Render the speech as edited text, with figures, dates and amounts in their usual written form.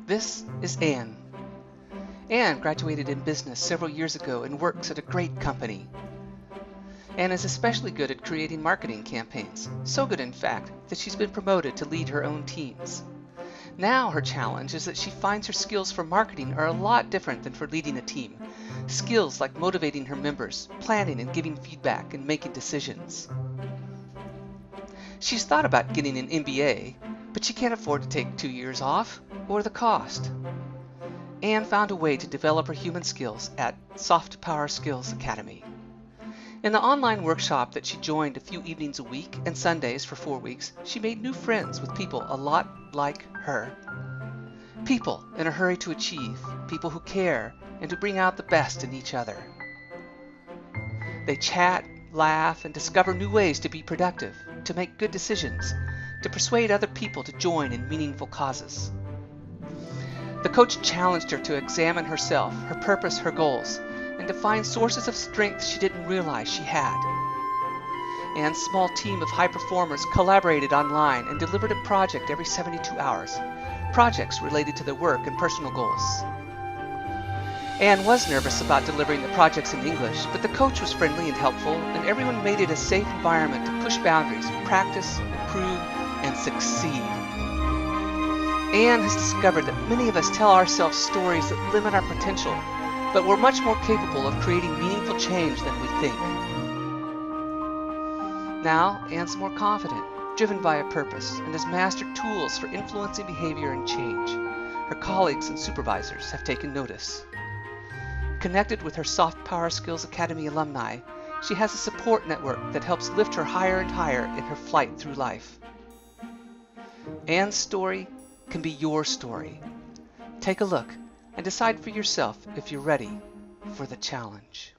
This is Anne. Anne graduated in business several years ago and works at a great company. Anne is especially good at creating marketing campaigns, so good in fact that she's been promoted to lead her own teams. Now her challenge is that she finds her skills for marketing are a lot different than for leading a team. Skills like motivating her members, planning and giving feedback, and making decisions. She's thought about getting an MBA, but she can't afford to take 2 years off, or the cost. Anne found a way to develop her human skills at Soft Power Skills Academy. In the online workshop that she joined a few evenings a week and Sundays for 4 weeks, she made new friends with people a lot like her. People in a hurry to achieve, people who care and who bring out the best in each other. They chat, laugh, and discover new ways to be productive, to make good decisions, to persuade other people to join in meaningful causes. The coach challenged her to examine herself, her purpose, her goals, and to find sources of strength she didn't realize she had. Anne's small team of high performers collaborated online and delivered a project every 72 hours, projects related to their work and personal goals. Anne was nervous about delivering the projects in English, but the coach was friendly and helpful, and everyone made it a safe environment to push boundaries, practice, improve, and succeed. Anne has discovered that many of us tell ourselves stories that limit our potential, but we're much more capable of creating meaningful change than we think. Now, Anne's more confident, driven by a purpose, and has mastered tools for influencing behavior and change. Her colleagues and supervisors have taken notice. Connected with her Soft Power Skills Academy alumni, she has a support network that helps lift her higher and higher in her flight through life. Anne's story can be your story. Take a look and decide for yourself if you're ready for the challenge.